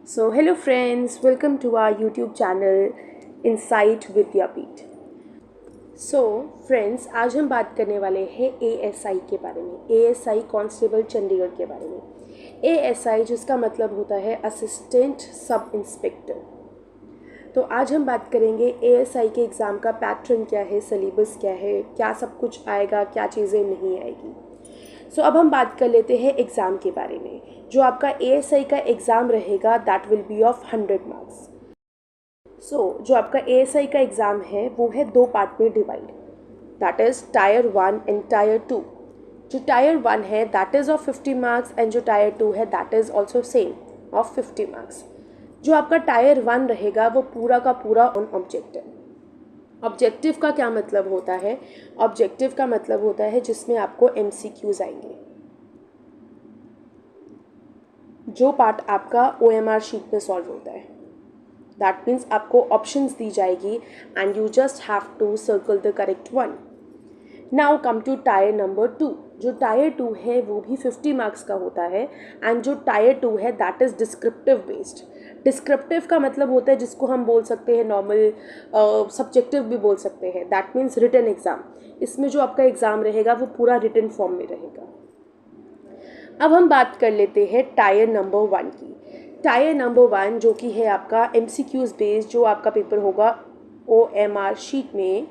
So, hello friends, welcome to our YouTube channel Insight Vidyapeeth. So friends, आज हम बात करने वाले हैं एएसआई के बारे में। एएसआई कांस्टेबल चंडीगढ़ के बारे में। एएसआई जिसका मतलब होता है असिस्टेंट सब इंस्पेक्टर। तो आज हम बात करेंगे एएसआई के एग्ज़ाम का पैटर्न क्या है, सिलेबस क्या है, क्या सब कुछ आएगा, क्या चीज़ें नहीं आएगी। सो अब हम बात कर लेते हैं एग्ज़ाम के बारे में। जो आपका एएसआई का एग्ज़ाम रहेगा that will be of 100 marks. जो आपका एएसआई का एग्ज़ाम है वो है दो पार्ट में divide, that is tyre 1 and tyre 2। जो टायर 1 है that is of 50 marks and जो टायर 2 है that is also same of 50 marks. जो आपका टायर 1 रहेगा वो पूरा का पूरा ऑन ऑब्जेक्टिव। ऑब्जेक्टिव का क्या मतलब होता है? ऑब्जेक्टिव का मतलब होता है जिसमें आपको एमसीक्यूज आएंगे। जो पार्ट आपका ओएमआर शीट में सॉल्व होता है, दैट मीन्स आपको ऑप्शंस दी जाएगी and you just have to circle the correct one. Now come to tier number 2। जो टायर 2 है वो भी 50 मार्क्स का होता है एंड जो टायर 2 है that is descriptive based. Descriptive का मतलब होता है जिसको हम बोल सकते हैं नॉर्मल, सब्जेक्टिव भी बोल सकते हैं, दैट मीन्स रिटन एग्ज़ाम। इसमें जो आपका एग्ज़ाम रहेगा वो पूरा रिटन फॉर्म में रहेगा। अब हम बात कर लेते हैं टायर नंबर 1 की। टायर नंबर 1 जो कि है आपका एमसीक्यूज बेस्ड, जो आपका पेपर होगा ओएमआर शीट में।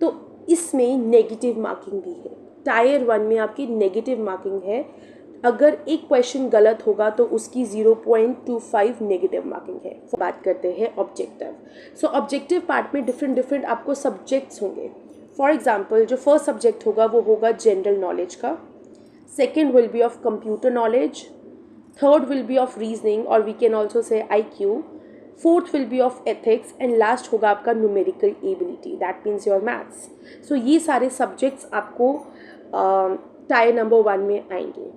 तो इसमें नेगेटिव मार्किंग भी है। टायर 1 में आपकी नेगेटिव मार्किंग है। अगर एक क्वेश्चन गलत होगा तो उसकी 0.25 नेगेटिव मार्किंग है। बात करते हैं ऑब्जेक्टिव। ऑब्जेक्टिव पार्ट में डिफरेंट आपको सब्जेक्ट्स होंगे। फॉर एग्जाम्पल, जो फर्स्ट सब्जेक्ट होगा वो होगा जनरल नॉलेज का, second will be of computer knowledge, third will be of reasoning और we can also say IQ, fourth will be of ethics and last होगा आपका numerical ability, that means your maths. So ये सारे सब्जेक्ट्स आपको tier number 1 में आएंगे।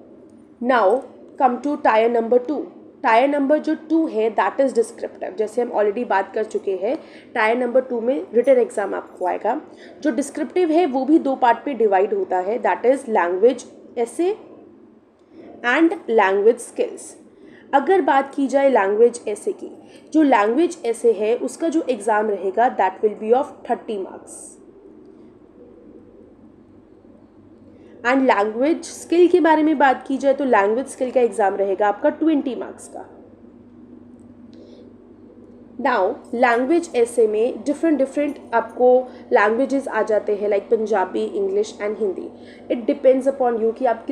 Now come to tier number 2। Tyre number जो 2 है दैट इज़ डिस्क्रिप्टिव। जैसे हम ऑलरेडी बात कर चुके हैं, टायर नंबर 2 में रिटन एग्जाम आपको आएगा। जो डिस्क्रिप्टिव है वो भी दो पार्ट पे डिवाइड होता है, दैट इज़ लैंग्वेज ऐसे एंड लैंग्वेज स्किल्स। अगर बात की जाए लैंग्वेज ऐसे की, जो लैंग्वेज ऐसे है उसका जो एग्ज़ाम रहेगा that will be of 30 marks and language skill के बारे में बात की जाए तो लैंग्वेज स्किल का एग्ज़ाम रहेगा आपका 20 मार्क्स का। नाउ लैंग्वेज ऐसे में डिफरेंट आपको लैंग्वेजेस आ जाते हैं, like Punjabi, English and Hindi. It depends upon you कि आप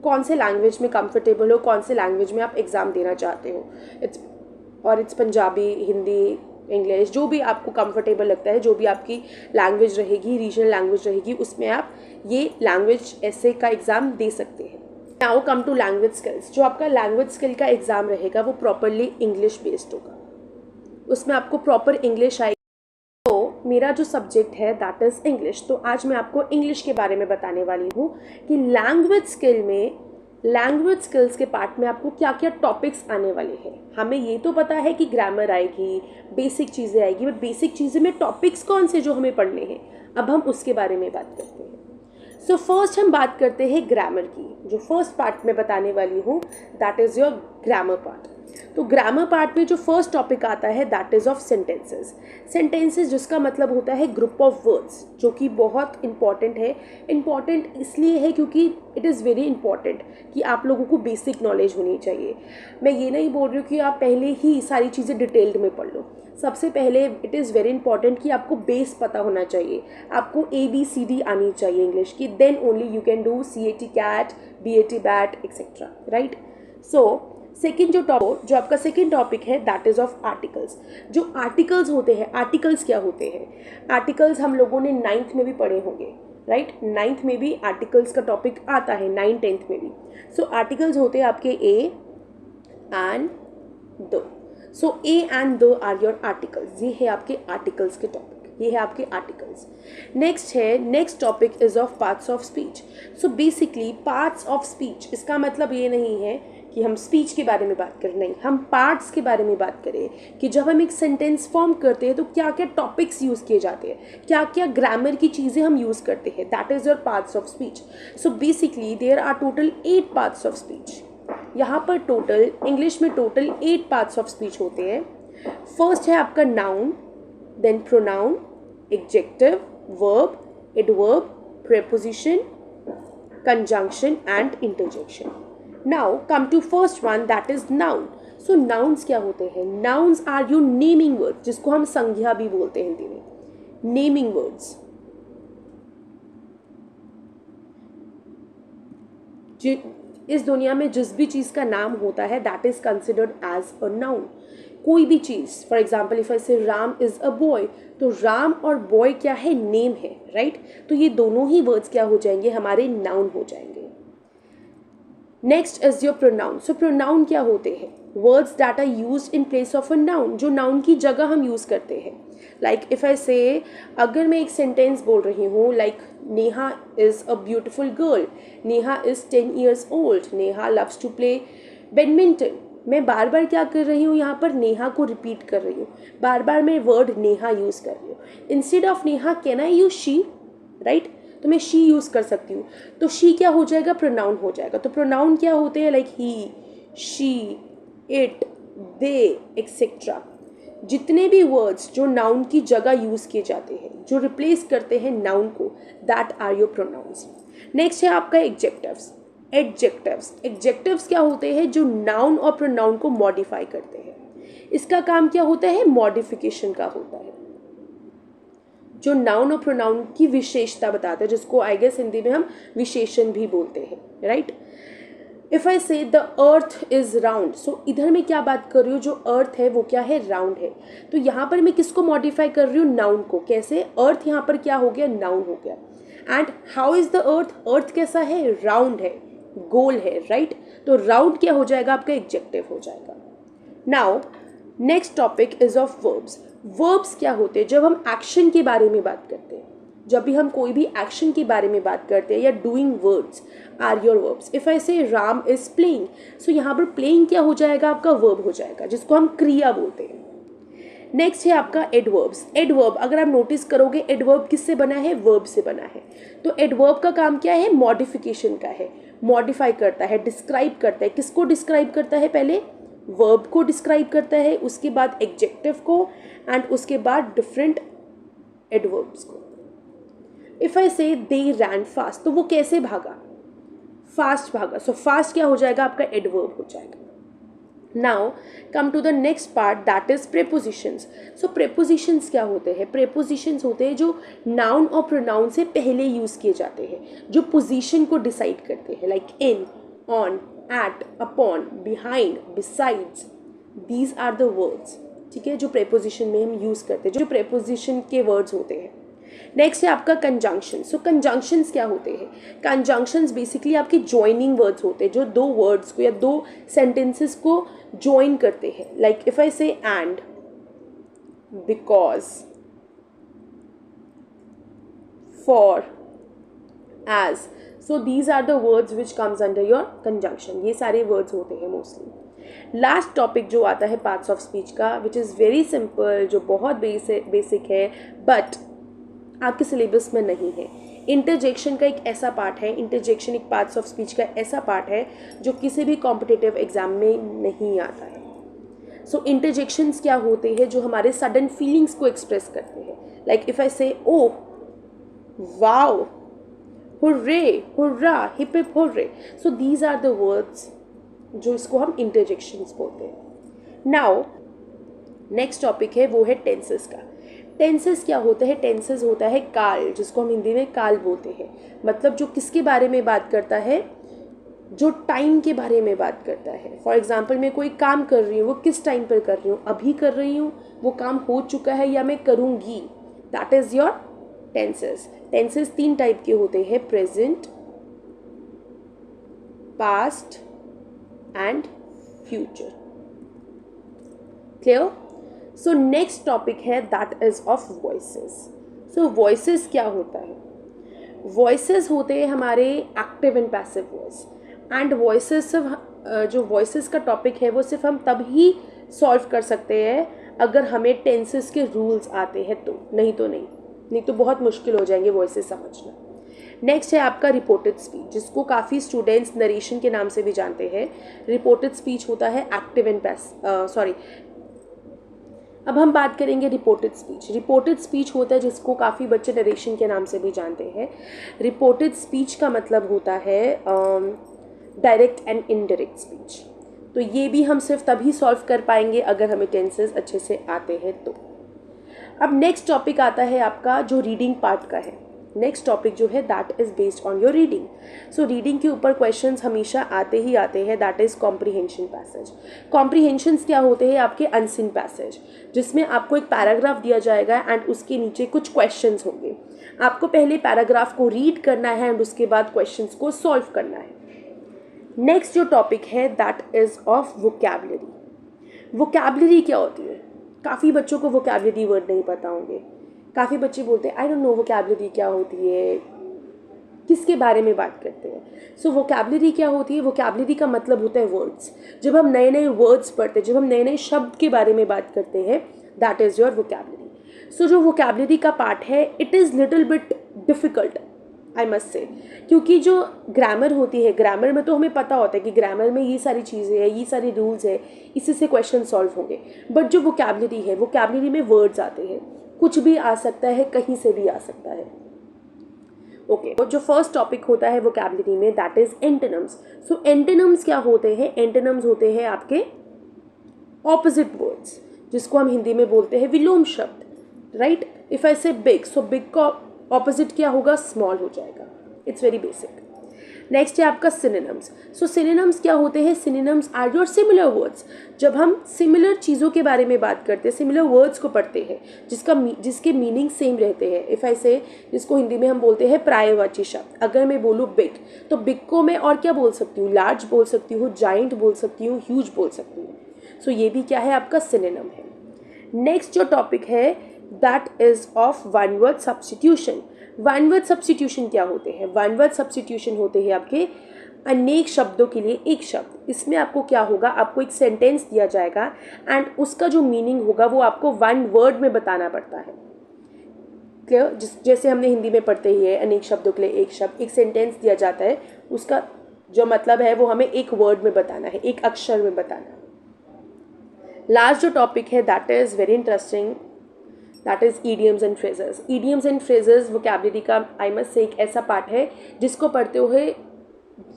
कौन से लैंग्वेज में कंफर्टेबल हो, कौन से लैंग्वेज में आप एग्ज़ाम देना चाहते हो। इट्स पंजाबी, हिंदी, इंग्लिश, जो भी आपको कंफर्टेबल लगता है, जो भी आपकी लैंग्वेज रहेगी, रीजनल लैंग्वेज रहेगी, उसमें आप ये लैंग्वेज ऐसे का एग्ज़ाम दे सकते हैं। Now come to language skills. जो आपका लैंग्वेज स्किल का एग्ज़ाम रहेगा वो प्रॉपरली इंग्लिश बेस्ड होगा, उसमें आपको प्रॉपर इंग्लिश आएगी। तो मेरा जो सब्जेक्ट है दैट इज़ इंग्लिश। तो आज मैं आपको इंग्लिश के बारे में बताने वाली हूँ कि लैंग्वेज स्किल में, लैंग्वेज स्किल्स के पार्ट में आपको क्या क्या टॉपिक्स आने वाले हैं। हमें ये तो पता है कि ग्रामर आएगी, बेसिक चीज़ें आएगी, बट बेसिक चीज़ें में टॉपिक्स कौन से जो हमें पढ़ने हैं, अब हम उसके बारे में बात करते हैं। फर्स्ट हम बात करते हैं ग्रामर की। जो फर्स्ट पार्ट में बताने वाली हूँ that is your grammar part. तो ग्रामर पार्ट में जो फर्स्ट टॉपिक आता है that is of sentences. Sentences जिसका मतलब होता है ग्रुप ऑफ वर्ड्स, जो कि बहुत इंपॉर्टेंट है। इंपॉर्टेंट इसलिए है क्योंकि इट इज़ वेरी इंपॉर्टेंट कि आप लोगों को बेसिक नॉलेज होनी चाहिए। मैं ये नहीं बोल रही हूँ कि आप पहले ही सारी चीज़ें डिटेल्ड में पढ़ लो। सबसे पहले इट इज़ वेरी इंपॉर्टेंट कि आपको बेस पता होना चाहिए, आपको ABCD आनी चाहिए इंग्लिश की, then only you can do CAT CAT BAT BAT etcetera, right. Second जो आपका सेकेंड टॉपिक है दैट इज़ ऑफ आर्टिकल्स। जो आर्टिकल्स होते हैं, आर्टिकल्स क्या होते हैं? आर्टिकल्स हम लोगों ने 9th में भी पढ़े होंगे, राइट। 9th में भी आर्टिकल्स का टॉपिक आता है, 9th 10th में भी। आर्टिकल्स होते हैं आपके A and the. A and the are your articles. ये है आपके आर्टिकल्स के टॉपिक, ये है आपके articles. Next topic is of parts of speech. Basically parts of speech, इसका मतलब ये नहीं है कि हम स्पीच के बारे में बात करें, नहीं, हम पार्ट्स के बारे में बात करें कि जब हम एक सेंटेंस फॉर्म करते हैं तो क्या क्या टॉपिक्स यूज़ किए जाते हैं, क्या क्या ग्रामर की चीज़ें हम यूज़ करते हैं, that is your parts of speech. So basically there are total 8 parts of speech. यहाँ पर टोटल इंग्लिश में टोटल 8 पार्ट्स ऑफ स्पीच होते हैं. फर्स्ट है आपका noun, then pronoun, adjective, verb, adverb, preposition, conjunction and interjection. Now come to first one, that is noun. So nouns क्या होते हैं? Nouns are your naming words, जिसको हम संज्ञा भी बोलते हैं हिंदी में. Naming words. इस दुनिया में जिस भी चीज़ का नाम होता है that is considered as a noun. कोई भी चीज़, for example if I say Ram is a boy, तो राम और बॉय क्या है? नेम है, राइट? तो ये दोनों ही वर्ड्स क्या हो जाएंगे? हमारे नाउन हो जाएंगे. Next is your pronoun. So pronoun क्या होते हैं? Words that are used in place of a noun, जो नाउन की जगह हम यूज़ करते हैं. लाइक इफ आई से, अगर मैं एक सेंटेंस बोल रही हूँ like Neha is a beautiful girl, Neha is 10 years old, Neha loves to play badminton. मैं बार बार क्या कर रही हूँ? यहाँ पर नेहा को रिपीट कर रही हूँ, बार बार मैं वर्ड नेहा यूज़ कर रही हूँ. Instead of Neha can I use she, right? तो मैं शी यूज़ कर सकती हूँ. तो शी क्या हो जाएगा? प्रोनाउन हो जाएगा. तो प्रोनाउन क्या होते हैं? Like he, she, it, they, etcetera. जितने भी वर्ड्स जो नाउन की जगह यूज़ किए जाते हैं, जो रिप्लेस करते हैं नाउन को, that are your pronouns. Next है आपका एडजेक्टिव्स. एडजेक्टिव्स क्या होते हैं? जो नाउन और प्रोनाउन को मॉडिफाई करते हैं. इसका काम क्या होता है? मॉडिफिकेशन का होता है. जो नाउन और प्रोनाउन की विशेषता बताता है, जिसको आई गेस हिंदी में हम विशेषण भी बोलते हैं, राइट? इफ आई से द अर्थ इज राउंड, सो इधर मैं क्या बात कर रही हूँ? जो अर्थ है वो क्या है? राउंड है. तो यहाँ पर मैं किसको मॉडिफाई कर रही हूँ? नाउन को. कैसे? अर्थ यहाँ पर क्या हो गया? नाउन हो गया. And how is the earth? Earth कैसा है? राउंड है, गोल है, राइट? तो राउंड क्या हो जाएगा? आपका एडजेक्टिव हो जाएगा. Now next topic is of verbs. Verbs क्या होते हैं? जब हम एक्शन के बारे में बात करते हैं, जब भी हम कोई भी एक्शन के बारे में बात करते हैं, या doing words are your verbs. If I say Ram is playing, सो यहाँ पर प्लेइंग क्या हो जाएगा? आपका वर्ब हो जाएगा, जिसको हम क्रिया बोलते हैं. नेक्स्ट है आपका एडवर्ब्स. एडवर्ब अगर आप नोटिस करोगे, एडवर्ब किससे बना है? वर्ब से बना है. तो एडवर्ब का काम क्या है? मॉडिफिकेशन का है. मॉडिफाई करता है, डिस्क्राइब करता है. किसको डिस्क्राइब करता है? पहले वर्ब को डिस्क्राइब करता है, उसके बाद एडजेक्टिव को, एंड उसके बाद डिफरेंट एडवर्ब्स को. इफ आई से दे रैन फास्ट, तो वो कैसे भागा? फास्ट भागा. सो फास्ट क्या हो जाएगा? आपका एडवर्ब हो जाएगा. Now come to the next part, that is prepositions. So prepositions क्या होते हैं? प्रेपोजिशंस होते हैं जो नाउन और प्रोनाउन से पहले यूज़ किए जाते हैं, जो पोजीशन को डिसाइड करते हैं. Like in, on, at, upon, behind, besides. These are the words, ठीक है, जो प्रेपोजिशन में हम यूज़ करते हैं, जो प्रेपोजिशन के वर्ड्स होते हैं. नेक्स्ट है आपका कंजंक्शन. सो कंजंक्शंस क्या होते हैं? कंजंक्शंस बेसिकली आपके ज्वाइनिंग वर्ड्स होते हैं, जो दो वर्ड्स को या दो सेंटेंसेस को ज्वाइन करते हैं. Like if I say and, because, for, as. So these are the words which comes under your conjunction. ये सारे वर्ड्स होते हैं मोस्टली. लास्ट टॉपिक जो आता है पार्ट्स ऑफ स्पीच का, विच इज़ वेरी सिंपल, जो बहुत बेसिक है, बट आपके सिलेबस में नहीं है. इंटरजेक्शन का एक ऐसा पार्ट है, इंटरजेक्शन एक पार्ट्स ऑफ स्पीच का ऐसा पार्ट है जो किसी भी कॉम्पिटिटिव एग्जाम में नहीं आता है. सो इंटरजेक्शंस क्या होते हैं? जो हमारे सडन फीलिंग्स को एक्सप्रेस करते हैं. Like if I say oh, wow, hurray, hurrah, hip hip hurray. So these are the words जो इसको हम इंटरजेक्शंस बोलते हैं. नाउ नेक्स्ट टॉपिक है, वो है टेंसेस का. टेंसेस क्या होता है? टेंसेस होता है काल, जिसको हम हिंदी में काल बोलते हैं. मतलब जो किसके बारे में बात करता है? जो टाइम के बारे में बात करता है. फॉर एग्जाम्पल मैं कोई काम कर रही हूँ, वो किस टाइम पर कर रही हूँ? अभी कर रही हूँ, वो काम हो चुका है, या मैं करूँगी. That is your tenses. Tenses 3 type के होते हैं, present, past and future. Clear? So next topic है, that is of voices. So voices क्या होता है? वॉइसेस होते हैं हमारे active and passive voice. And voices जो वॉइसेस का टॉपिक है वो सिर्फ हम तब ही सॉल्व कर सकते हैं अगर हमें टेंसेस के रूल्स आते हैं तो, नहीं तो बहुत मुश्किल हो जाएंगे वॉइसेस समझना। नेक्स्ट है आपका रिपोर्टेड स्पीच, जिसको काफ़ी स्टूडेंट्स नरेशन के नाम से भी जानते हैं। रिपोर्टेड स्पीच होता है एक्टिव एंड अब हम बात करेंगे रिपोर्टेड स्पीच। रिपोर्टेड स्पीच होता है जिसको काफ़ी बच्चे नरेशन के नाम से भी जानते हैं। रिपोर्टेड स्पीच का मतलब होता है डायरेक्ट एंड इनडायरेक्ट स्पीच। तो ये भी हम सिर्फ तभी सॉल्व कर पाएंगे अगर हमें टेंसेस अच्छे से आते हैं तो। अब नेक्स्ट टॉपिक आता है आपका जो रीडिंग पार्ट का है। नेक्स्ट टॉपिक जो है that is based on your reading. So reading के ऊपर क्वेश्चंस हमेशा आते हैं, that is comprehension passage. Comprehensions क्या होते हैं? आपके अनसीन पैसेज, जिसमें आपको एक पैराग्राफ दिया जाएगा एंड उसके नीचे कुछ क्वेश्चंस होंगे। आपको पहले पैराग्राफ को रीड करना है एंड उसके बाद क्वेश्चंस को सॉल्व करना है। नेक्स्ट जो टॉपिक है that is of vocabulary. Vocabulary क्या होती है? काफ़ी बच्चों को वोकैबुलरी वर्ड नहीं पता होंगे। काफ़ी बच्चे बोलते हैं आई डोंट नो वोकैबुलरी क्या होती है, किसके बारे में बात करते हैं। सो वोकैबुलरी क्या होती है? वोकैबुलरी का मतलब होता है वर्ड्स। जब हम नए नए वर्ड्स पढ़ते हैं, जब हम नए नए शब्द के बारे में बात करते हैं, दैट इज़ योर वोकैबुलरी। सो जो वोकैबुलरी का पार्ट है it is little bit difficult I must say, क्योंकि जो ग्रामर होती है, ग्रामर में तो हमें पता होता है कि ग्रामर में ये सारी चीज़ें हैं, ये सारे रूल्स है, इसी से क्वेश्चन सॉल्व होंगे। बट जो वोकैबुलरी है, वोकैबुलरी में वर्ड्स आते हैं, कुछ भी आ सकता है, कहीं से भी आ सकता है। ओके, तो जो फर्स्ट टॉपिक होता है वोकैबुलरी में that is antonyms. So antonyms क्या होते हैं? एंटोनिम्स होते हैं आपके ऑपोजिट वर्ड्स, जिसको हम हिंदी में बोलते हैं विलोम शब्द, राइट। इफ आई से बिग, सो बिग का ऑपोजिट क्या होगा? स्मॉल हो जाएगा। It's very basic. नेक्स्ट है आपका सिनोनिम्स। सो सिनोनिम्स क्या होते हैं? Synonyms are your similar words. जब हम सिमिलर चीज़ों के बारे में बात करते हैं, सिमिलर वर्ड्स को पढ़ते हैं जिसके मीनिंग सेम रहते हैं। इफ़ आई से, जिसको हिंदी में हम बोलते हैं पर्यायवाची शब्द। अगर मैं बोलूँ बिग, तो बिग को मैं और क्या बोल सकती हूँ? लार्ज बोल सकती हूँ, जाइंट बोल सकती हूँ, ह्यूज बोल सकती हूँ। सो ये भी क्या है? आपका सिनोनिम है। नेक्स्ट जो टॉपिक है that is of one word substitution. One word substitution क्या होते हैं? वन वर्ड सब्स्टिट्यूशन होते हैं आपके अनेक शब्दों के लिए एक शब्द। इसमें आपको क्या होगा? आपको एक सेंटेंस दिया जाएगा एंड उसका जो मीनिंग होगा वो आपको वन वर्ड में बताना पड़ता है। क्लियर? जैसे हमने हिंदी में पढ़ते ही है, अनेक शब्दों के लिए एक शब्द, एक सेंटेंस दिया जाता है, उसका जो मतलब है वो हमें एक वर्ड में बताना है, एक अक्षर में बताना है। लास्ट जो टॉपिक है that is very interesting, that is idioms and phrases. Idioms and phrases vocabulary का आई मस्ट से एक ऐसा पार्ट है जिसको पढ़ते हुए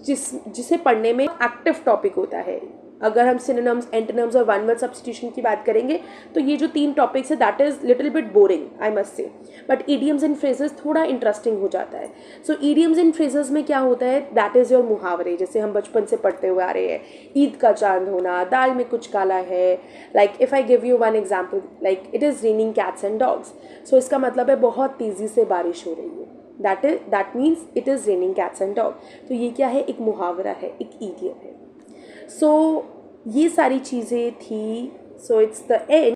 जिसे पढ़ने में एक्टिव टॉपिक होता है। अगर हम सिनोनिम्स, एंटोनिम्स और वन वर्ड सब्स्टिट्यूशन की बात करेंगे तो ये जो 3 टॉपिक्स है that is little bit boring I must say, but idioms and phrases थोड़ा इंटरेस्टिंग हो जाता है। सो ईडियम्स एंड फ्रेजेस में क्या होता है? दैट इज़ योर मुहावरे, जैसे हम बचपन से पढ़ते हुए आ रहे हैं। ईद का चांद होना, दाल में कुछ काला है। Like if I give you one example, like it is raining cats and dogs. So इसका मतलब है बहुत तेज़ी से बारिश हो रही है। That means it is raining cats and dog. तो ये क्या है? एक मुहावरा है, एक ईडियम है। सो ये सारी चीज़ें थी। So it's the end.